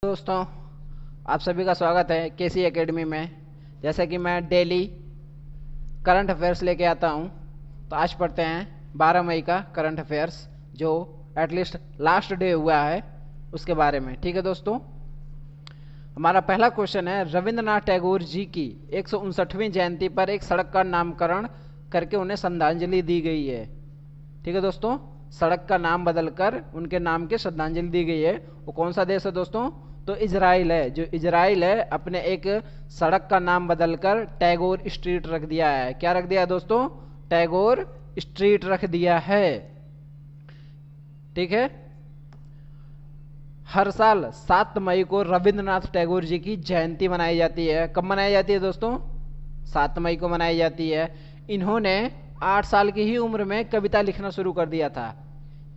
दोस्तों, आप सभी का स्वागत है केसी एकेडमी में। जैसे कि मैं डेली करंट अफेयर्स लेके आता हूं, तो आज पढ़ते हैं 12 मई का करंट अफेयर्स, जो एटलीस्ट लास्ट डे हुआ है उसके बारे में। ठीक है दोस्तों, हमारा पहला क्वेश्चन है, रविंद्रनाथ टैगोर जी की 159वीं जयंती पर एक सड़क का नामकरण करके उन्हें श्रद्धांजलि दी गई है। ठीक है दोस्तों, सड़क का नाम बदलकर उनके नाम के श्रद्धांजलि दी गई है। वो कौन सा देश है दोस्तों? तो इजराइल है। जो इजराइल है अपने एक सड़क का नाम बदलकर टैगोर स्ट्रीट रख दिया है। क्या रख दिया है दोस्तों? टैगोर स्ट्रीट रख दिया है। ठीक है, हर साल 7 मई को रविंद्रनाथ टैगोर जी की जयंती मनाई जाती है। कब मनाई जाती है दोस्तों? 7 मई को मनाई जाती है। इन्होंने 8 साल की ही उम्र में कविता लिखना शुरू कर दिया था।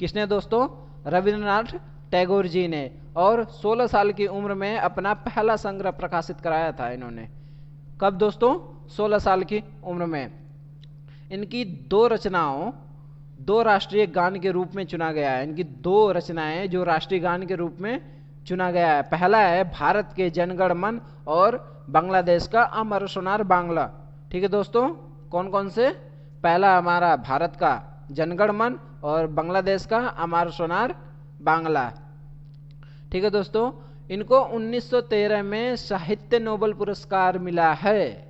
किसने दोस्तों? रविंद्रनाथ टैगोर जी ने। और 16 साल की उम्र में अपना पहला संग्रह प्रकाशित कराया था इन्होंने। कब दोस्तों? 16 साल की उम्र में। इनकी 2 रचनाओं 2 राष्ट्रीय गान के रूप में चुना गया है। इनकी 2 रचनाएं जो राष्ट्रीय गान के रूप में चुना गया है। पहला है भारत के जनगण मन और बांग्लादेश का अमर सोनार बांग्ला। ठीक है दोस्तों, कौन कौन से? पहला हमारा भारत का जनगण मन और बांग्लादेश का अमर सोनार बांग्ला। ठीक है दोस्तों, इनको 1913 में साहित्य नोबेल पुरस्कार मिला है।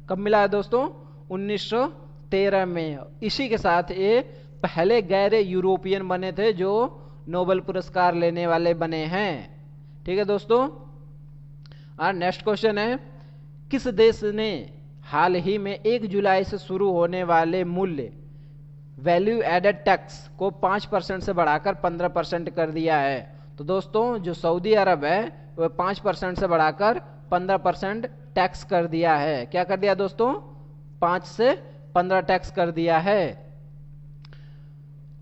कब मिला है दोस्तों? 1913 में। इसी के साथ ये पहले गैर यूरोपियन बने थे जो नोबेल पुरस्कार लेने वाले बने हैं। ठीक है दोस्तों, नेक्स्ट क्वेश्चन है, किस देश ने हाल ही में 1 जुलाई से शुरू होने वाले मूल्य वैल्यू एडेड टैक्स को 5% से बढ़ाकर 15% कर दिया है? तो दोस्तों, जो सऊदी अरब है वह 5% से बढ़ाकर 15% टैक्स कर दिया है। क्या कर दिया दोस्तों? 5 से 15 टैक्स कर दिया है।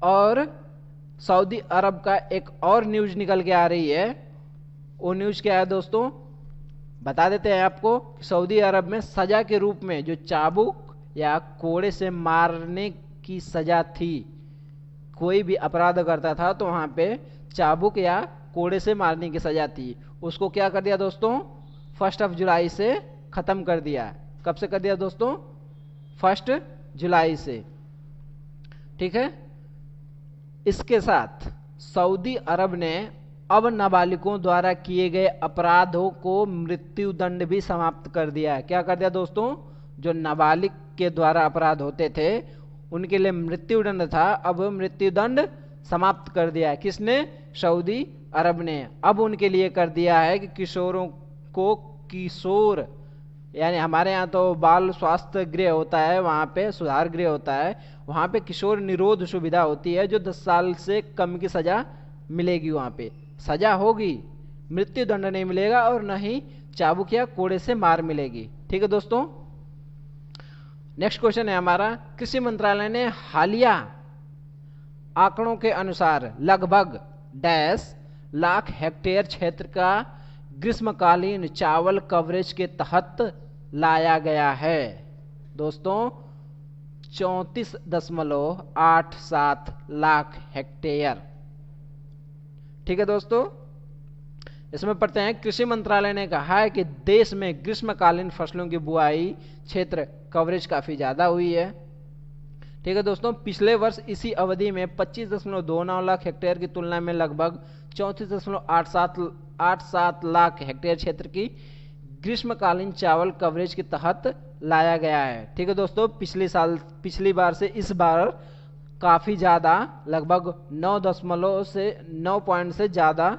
और सऊदी अरब का एक और न्यूज निकल के आ रही है। वो न्यूज क्या है दोस्तों? बता देते हैं आपको कि सऊदी अरब में सजा के रूप में जो चाबुक या कोड़े से मारने की सजा थी, कोई भी अपराध करता था तो वहां पे चाबुक या कोड़े से मारने की सजा थी। उसको क्या कर दिया दोस्तों? 1 जुलाई से खत्म कर दिया। कब से कर दिया दोस्तों? 1 जुलाई से। ठीक है, इसके साथ सऊदी अरब ने अब नाबालिगों द्वारा किए गए अपराधों को मृत्यु दंड भी समाप्त कर दिया है। क्या कर दिया दोस्तों? जो नाबालिग के द्वारा अपराध होते थे उनके लिए मृत्यु दंड था, अब मृत्यु दंड समाप्त कर दिया है। किसने? सऊदी अरब ने। अब उनके लिए कर दिया है कि किशोरों को, किशोर यानी हमारे यहाँ तो बाल स्वास्थ्य गृह होता है, वहाँ पे सुधार गृह होता है, वहाँ पे किशोर निरोध सुविधा होती है, जो 10 साल से कम की सजा मिलेगी। वहाँ पे सजा होगी, मृत्यु दंड नहीं मिलेगा और न ही चाबुक या कोड़े से मार मिलेगी। ठीक है दोस्तों, नेक्स्ट क्वेश्चन है हमारा, कृषि मंत्रालय ने हालिया आंकड़ों के अनुसार लगभग डैश लाख हेक्टेयर क्षेत्र का ग्रीष्मकालीन चावल कवरेज के तहत लाया गया है। दोस्तों, 34.87 लाख हेक्टेयर। ठीक है दोस्तों, इसमें पढ़ते हैं, कृषि मंत्रालय ने कहा है कि देश में ग्रीष्मकालीन फसलों की बुआई क्षेत्र कवरेज काफी ज्यादा हुई है। ठीक है दोस्तों, पिछले वर्ष इसी अवधि में 25.29 लाख हेक्टेयर की तुलना में लगभग 34.87 लाख हेक्टेयर क्षेत्र की ग्रीष्मकालीन चावल कवरेज के तहत लाया गया है। ठीक है दोस्तों, पिछली बार से इस बार काफी ज्यादा, लगभग 9 पॉइंट से ज्यादा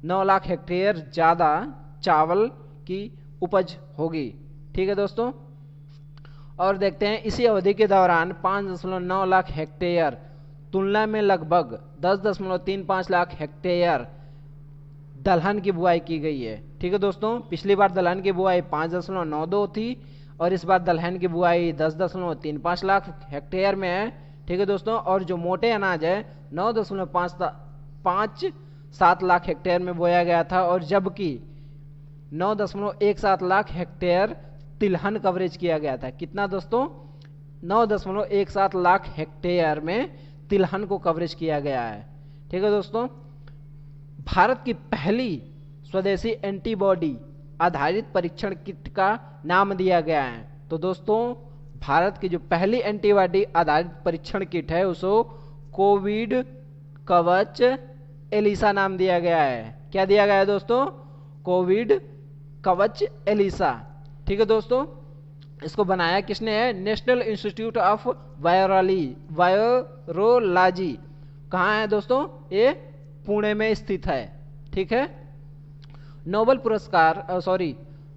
9 लाख हेक्टेयर ज्यादा चावल की उपज होगी। ठीक है दोस्तों, और देखते हैं इसी अवधि के दौरान 5.9 लाख हेक्टेयर तुलना में लगभग 10.35 लाख हेक्टेयर दलहन की बुआई की गई है। ठीक है दोस्तों, पिछली बार दलहन की बुआई 5.92 थी और इस बार दलहन की बुआई 10.35 लाख हेक्टेयर में है। ठीक है दोस्तों, और जो मोटे अनाज है 9.57 लाख हेक्टेयर में बोया गया था, और जबकि 9.17 लाख हेक्टेयर तिलहन कवरेज किया गया था। कितना दोस्तों? 9.17 लाख हेक्टेयर में तिलहन को कवरेज किया गया है। ठीक है दोस्तों, भारत की पहली स्वदेशी एंटीबॉडी आधारित परीक्षण किट का नाम दिया गया है? तो दोस्तों भारत की जो पहली एंटीबॉडी आधारित परीक्षण किट है उसको कोविड कवच एलिसा नाम दिया गया है। क्या दिया गया है दोस्तों? कोविड कवच एलिसा। ठीक है दोस्तों, इसको बनाया किसने है? National institute of virology. कहाँ है दोस्तों? ये पुणे में स्थित है। ठीक है।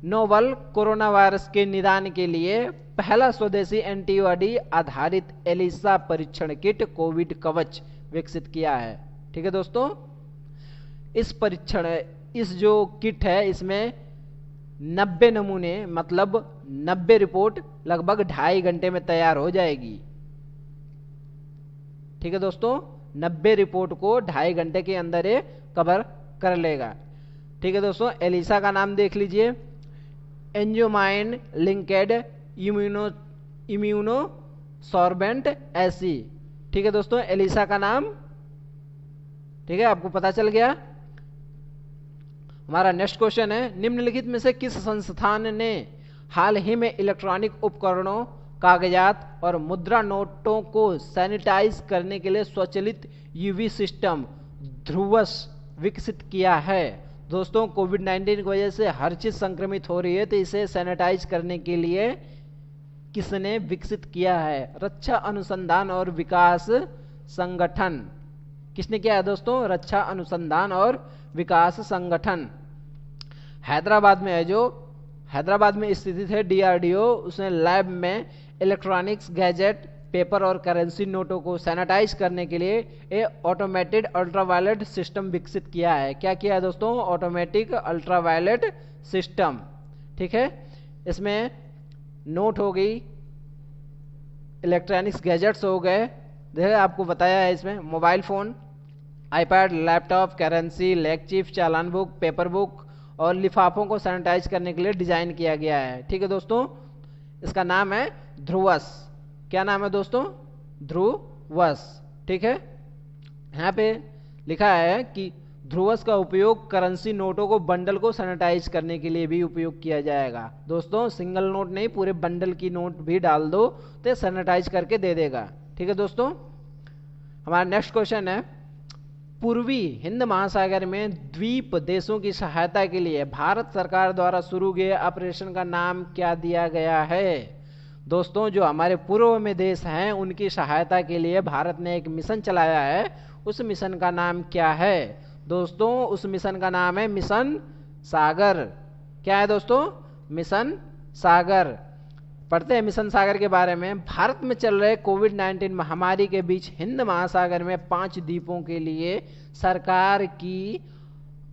नोवल कोरोना वायरस के निदान के लिए पहला स्वदेशी एंटीबॉडी आधारित एलिसा परीक्षण किट कोविड कवच विकसित किया है। ठीक है दोस्तों, इस जो किट है इसमें 90 नमूने मतलब 90 रिपोर्ट लगभग 2.5 घंटे में तैयार हो जाएगी। ठीक है दोस्तों, 90 रिपोर्ट को 2.5 घंटे के अंदर ये कवर कर लेगा। ठीक है दोस्तों, एलिसा का नाम देख लीजिए, enzyme linked immuno sorbent AC. ठीक है दोस्तों, एलिसा का नाम, ठीक है, आपको पता चल गया। हमारा नेक्स्ट क्वेश्चन है, निम्नलिखित में से किस संस्थान ने हाल ही में इलेक्ट्रॉनिक उपकरणों, कागजात और मुद्रा नोटों को सैनिटाइज करने के लिए स्वचालित यूवी सिस्टम ध्रुवस विकसित किया है? दोस्तों कोविड-19 की वजह से हर चीज संक्रमित हो रही है, तो इसे सैनिटाइज करने के लिए किसने विकसित किया है? रक्षा अनुसंधान और विकास संगठन। किसने किया है दोस्तों? रक्षा अनुसंधान और विकास संगठन। हैदराबाद में है, जो हैदराबाद में स्थित है डीआरडीओ, उसने लैब में इलेक्ट्रॉनिक्स गैजेट, पेपर और करेंसी नोटों को सैनिटाइज करने के लिए एक ऑटोमेटेड अल्ट्रावायलेट सिस्टम विकसित किया है। क्या किया है दोस्तों? Automatic ultraviolet system. ठीक है, इसमें नोट हो गई, इलेक्ट्रॉनिक्स गैजेट्स हो गए, देखिए आपको बताया है इसमें mobile phone, iPad, laptop, currency, लेग चिप, चालान बुक, पेपर बुक और लिफाफों को सैनिटाइज करने के लिए डिजाइन किया गया है। ठीक है दोस्तों, इसका नाम है ध्रुवस। क्या नाम है दोस्तों? ध्रुवस। ठीक है, यहाँ पे लिखा है कि ध्रुवस का उपयोग करेंसी नोटों को बंडल को सैनिटाइज करने के लिए भी उपयोग किया जाएगा। दोस्तों सिंगल नोट नहीं, पूरे बंडल की नोट भी डाल दो तो सैनिटाइज करके दे देगा। ठीक है दोस्तों, हमारा नेक्स्ट क्वेश्चन है, पूर्वी हिंद महासागर में द्वीप देशों की सहायता के लिए भारत सरकार द्वारा शुरू किए ऑपरेशन का नाम क्या दिया गया है? दोस्तों जो हमारे पूर्व में देश हैं उनकी सहायता के लिए भारत ने एक मिशन चलाया है, उस मिशन का नाम क्या है? दोस्तों उस मिशन का नाम है मिशन सागर। क्या है दोस्तों? मिशन सागर। पढ़ते हैं मिशन सागर के बारे में। भारत में चल रहे कोविड-19 महामारी के बीच हिंद महासागर में 5 द्वीपों के लिए सरकार की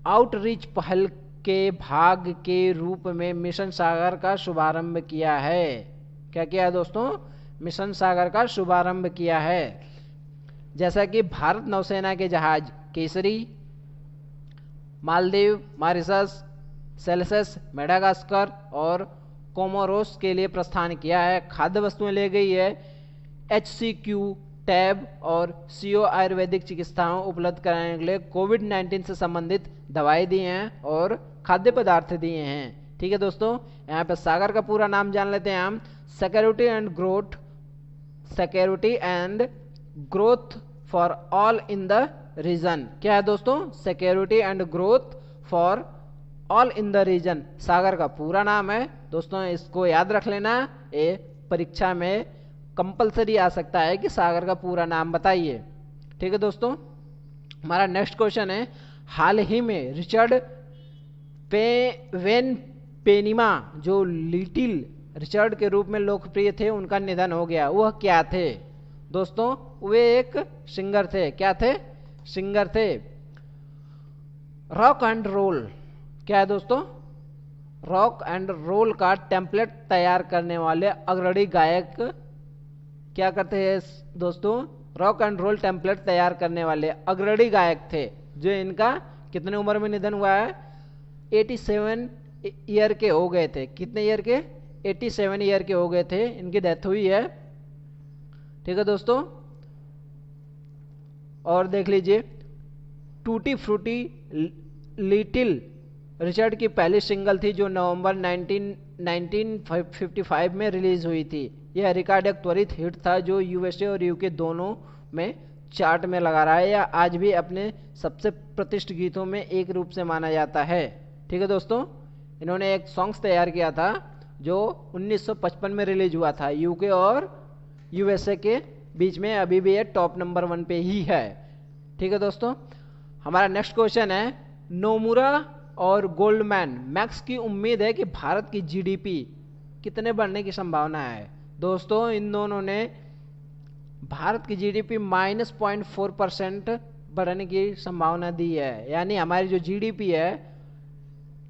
आउटरीच पहल के भाग के रूप में मिशन सागर का शुभारंभ किया है। क्या किया है दोस्तों? मिशन सागर का शुभारंभ किया है। जैसा कि भारत नौसेना के जहाज Kesari, Maldives, Mauritius, Celsius, Madagascar और कोमोरोस के लिए प्रस्थान किया है। खाद्य वस्तुएं ले गई है, HCQ टैब और CO आयुर्वेदिक चिकित्साओं उपलब्ध कराने के लिए कोविड-19 से संबंधित दवाई दी हैं और खाद्य पदार्थ दिए हैं। ठीक है दोस्तों, यहाँ पे सागर का पूरा नाम जान लेते हैं हम, security and growth for all in the region. क्या है दोस्तों? Security and growth for all in the region Sagar का पूरा नाम है। दोस्तों इसको याद रख लेना, ये परीक्षा में कंपलसरी आ सकता है कि सागर का पूरा नाम बताइए। ठीक है दोस्तों, हमारा नेक्स्ट क्वेश्चन है, हाल ही में रिचर्ड वेन पेनिमा जो लिटिल रिचर्ड के रूप में लोकप्रिय थे, उनका निधन हो गया। वह क्या थे? दोस्तों वे एक सिंगर थे। क्या थे? सिंगर थे। Rock and roll. क्या है दोस्तों? रॉक एंड रोल का टेम्पलेट तैयार करने वाले अग्रणी गायक क्या करते हैं दोस्तों? रॉक एंड रोल टेम्पलेट तैयार करने वाले अग्रणी गायक थे, जो इनका कितने उम्र में निधन हुआ है? 87 ईयर के हो गए थे। कितने ईयर के? 87 ईयर के हो गए थे, इनकी डेथ हुई है। ठीक है दोस्तों, और देख लीजिए, टूटी फ्रूटी लिटिल रिचर्ड की पहली सिंगल थी जो नवंबर 1955 में रिलीज हुई थी। यह रिकॉर्ड एक त्वरित हिट था जो यूएसए और यूके दोनों में चार्ट में लगा रहा है। यह आज भी अपने सबसे प्रतिष्ठित गीतों में एक रूप से माना जाता है। ठीक है दोस्तों, इन्होंने एक सॉन्ग्स तैयार किया था जो 1955 में रिलीज हुआ था यूके और यूएसए के बीच में। अभी भी ये टॉप नंबर 1 पे ही है। ठीक है दोस्तों, हमारा नेक्स्ट क्वेश्चन है नोमुरा और गोल्डमैन मैक्स की उम्मीद है कि भारत की जीडीपी कितने बढ़ने की संभावना है। दोस्तों, इन दोनों ने भारत की जीडीपी -0.4% बढ़ने की संभावना दी है, यानी हमारी जो जीडीपी है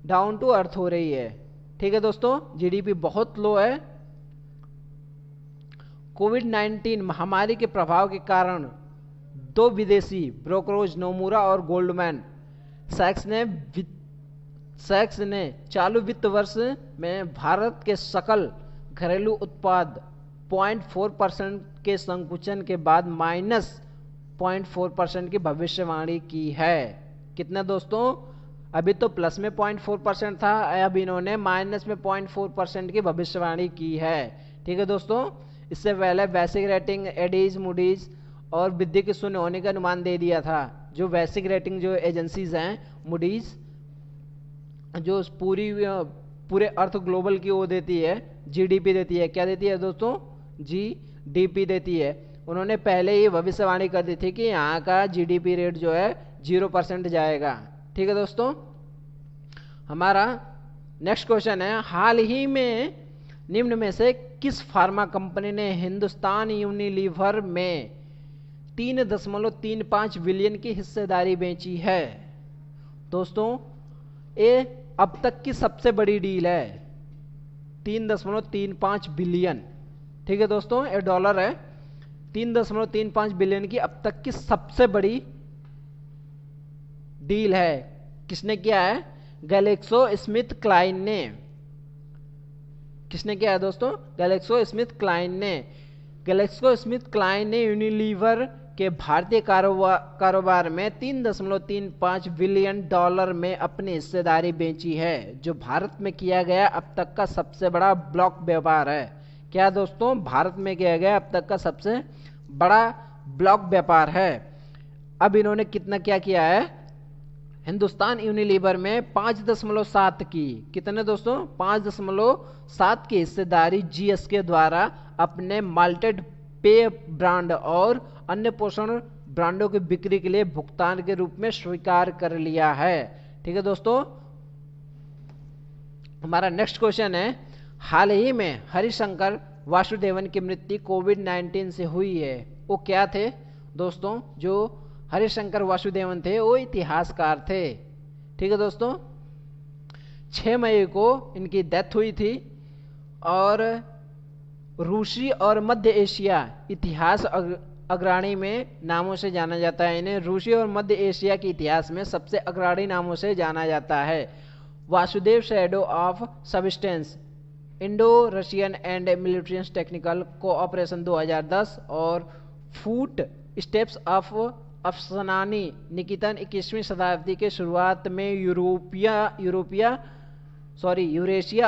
डाउन टू अर्थ हो रही है। ठीक है दोस्तों, जीडीपी बहुत लो है। कोविड-19 महामारी के प्रभाव के कारण दो विदेशी ब्रोकरेज नोमुरा और गोल्डमैन सैक्स ने चालू वित्त वर्ष में भारत के सकल घरेलू उत्पाद 0.4% के संकुचन के बाद -0.4% की भविष्यवाणी की है। कितना दोस्तों? अभी तो प्लस में 0.4% था, अब इन्होंने माइनस में 0.4% की भविष्यवाणी की है। ठीक है दोस्तों, इससे पहले वैश्विक रेटिंग एडीज मूडीज और वृद्धि के शून्य होने का अनुमान दे दिया था। जो वैश्विक रेटिंग जो एजेंसीज हैं, मूडीज जो पूरे अर्थ ग्लोबल की वो देती है, जीडीपी देती है। क्या देती है दोस्तों? जीडीपी देती है। उन्होंने पहले ही भविष्यवाणी कर दी थी कि यहाँ का जीडीपी रेट जो है 0% जाएगा। ठीक है दोस्तों, हमारा नेक्स्ट क्वेश्चन है हाल ही में निम्न में से किस फार्मा कंपनी ने हिंदुस्तान यूनिलीवर में 3.35 बिलियन की हिस्सेदारी बेची है? दोस्तों, ये अब तक की सबसे बड़ी डील है, 3.35 बिलियन। ठीक है दोस्तों, ये डॉलर है। 3.35 बिलियन की अब तक की सबसे बड़ी डील है। किसने किया है? गैलेक्सो स्मिथ क्लाइन ने। किसने किया है दोस्तों? गैलेक्सो स्मिथ क्लाइन ने। गैलेक्सो स्मिथ क्लाइन ने यूनिलीवर के भारतीय कारोबार में 3.35 बिलियन डॉलर में अपनी हिस्सेदारी बेची है, जो भारत में किया गया अब तक का सबसे बड़ा ब्लॉक व्यापार है। क्या दोस्तों? भारत में किया गया अब तक का सबसे बड़ा ब्लॉक व्यापार है। अब इन्होंने कितना क्या किया है? हिंदुस्तान यूनिलीवर में 5.7 की, कितने दोस्तों? 5.7 की हिस्सेदारी जीएसके द्वारा अपने माल्टेड पेय ब्रांड और अन्य पोषण ब्रांडों की बिक्री के लिए भुगतान के रूप में स्वीकार कर लिया है। ठीक है दोस्तों, हमारा नेक्स्ट क्वेश्चन है हाल ही में हरिशंकर वासुदेवन की मृत्यु कोविड-19 से हुई है। वो क्या थे दोस्तों? जो हरिशंकर वासुदेवन थे वो इतिहासकार थे। ठीक है दोस्तों, 6 मई को इनकी डेथ हुई थी और रूसी और मध्य एशिया इतिहास अग्रणी में नामों से जाना जाता है। इन्हें रूसी और मध्य एशिया के इतिहास में सबसे अग्रणी नामों से जाना जाता है। Vasudev shadow of substance, Indo Russian and military technical cooperation 2010 और फूट स्टेप्स ऑफ अफसानी निकेतन 21वीं शताब्दी के शुरुआत में यूरेशिया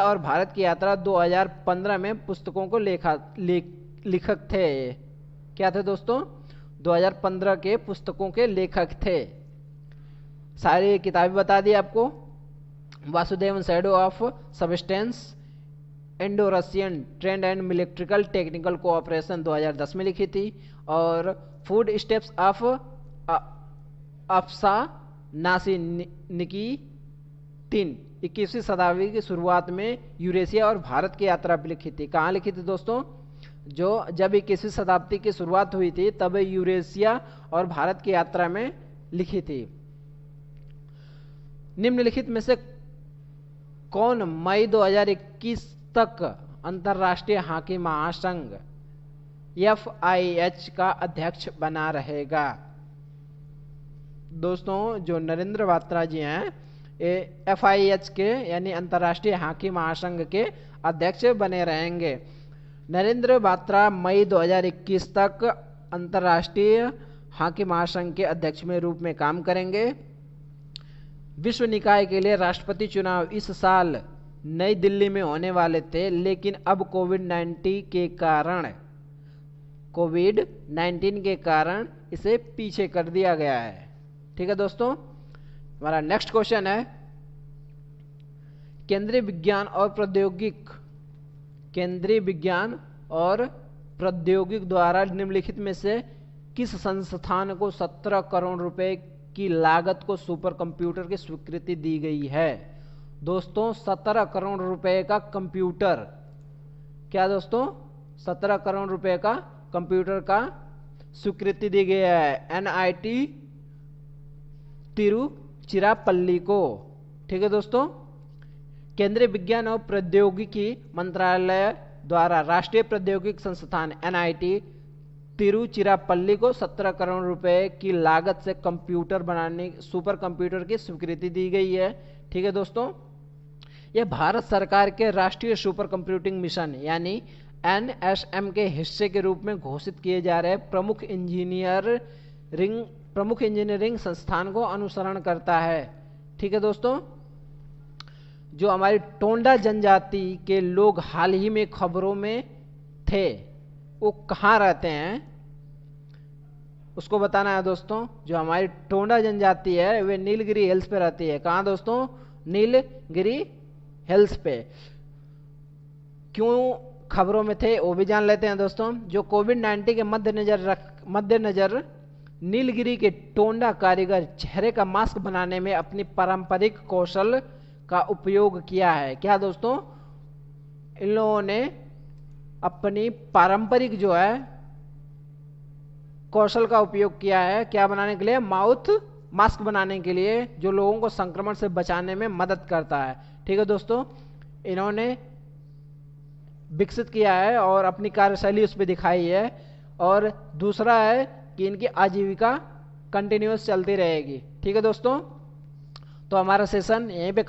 और भारत की यात्रा 2015 में पुस्तकों को लेखक थे। क्या थे दोस्तों? 2015 के पुस्तकों के लेखक थे। सारी किताबें बता दी आपको। Vasudevan shadow of substance, Indo Russian trend and military technical cooperation 2010 में लिखी थी, और फूड स्टेप्स ऑफ अफसा नासी निकी 21वीं शताब्दी की शुरुआत में यूरेशिया और भारत की यात्रा पर लिखी थी। कहाँ लिखी थी दोस्तों? जब 21वीं शताब्दी की शुरुआत हुई थी तब यूरेशिया और भारत की यात्रा में लिखी थी। निम्नलिखित में से कौन मई 2021 तक अंतर्राष्ट्रीय हॉकी महासंघ FIH का अध्यक्ष बना रहेगा? दोस्तों, जो नरेंद्र बात्रा जी हैं FIH के यानी अंतर्राष्ट्रीय हॉकी महासंघ के अध्यक्ष बने रहेंगे। नरेंद्र बात्रा मई 2021 तक अंतर्राष्ट्रीय हॉकी महासंघ के अध्यक्ष में रूप में काम करेंगे। विश्व निकाय के लिए राष्ट्रपति चुनाव इस साल नई दिल्ली में होने वाले थे, लेकिन अब कोविड-19 के कारण इसे पीछे कर दिया गया है। ठीक है दोस्तों, हमारा नेक्स्ट क्वेश्चन है, केंद्रीय विज्ञान और प्रौद्योगिक द्वारा निम्नलिखित में से किस संस्थान को 17 करोड़ रुपए की लागत को सुपर कंप्यूटर की स्वीकृति दी गई है? दोस्तों 17 करोड़ रुपए का कंप्यूटर, क्या दोस्तों 17 करोड़ रुपए का कंप्यूटर का स्वीकृति दी गई है NIT तिरुचिरापल्ली को। ठीक है दोस्तों, केंद्रीय विज्ञान और प्रौद्योगिकी मंत्रालय द्वारा राष्ट्रीय प्रौद्योगिकी संस्थान NIT तिरुचिरापल्ली को 17 करोड़ रुपए की लागत से सुपर कंप्यूटर की स्वीकृति दी गई है। ठीक है दोस्तों, यह भारत सरकार के राष्ट्रीय सुपर कंप्यूटिंग मिशन यानी NSM के हिस्से के रूप में घोषित किए जा रहे प्रमुख इंजीनियरिंग संस्थान को अनुसरण करता है। ठीक है दोस्तों, जो हमारी टोंडा जनजाति के लोग हाल ही में खबरों में थे, वो कहाँ रहते हैं उसको बताना है दोस्तों। जो हमारी टोंडा जनजाति है वे नीलगिरी हिल्स पे रहती है। कहाँ दोस्तों? नीलगिरी हिल्स पे। क्यों खबरों में थे वो भी जान लेते हैं दोस्तों। जो कोविड-19 के मद्देनजर नीलगिरी के टोंडा कारीगर चेहरे का मास्क बनाने में अपनी पारंपरिक कौशल का उपयोग किया है। क्या दोस्तों? इन लोगों ने अपनी पारंपरिक जो है कौशल का उपयोग किया है, क्या बनाने के लिए? माउथ मास्क बनाने के लिए, जो लोगों को संक्रमण से बचाने में मदद करता है। ठीक है दोस्तों, इन्होंने विकसित किया है और अपनी कार्यशैली उस पर दिखाई है। और दूसरा है कि इनकी आजीविका कंटिन्यूअस चलती रहेगी। ठीक है दोस्तों, तो हमारा सेशन यहीं पे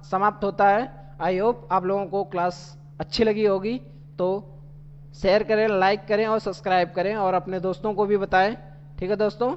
समाप्त होता है। आई होप आप लोगों को क्लास अच्छी लगी होगी, तो शेयर करें, लाइक करें और सब्सक्राइब करें और अपने दोस्तों को भी बताएं। ठीक है दोस्तों।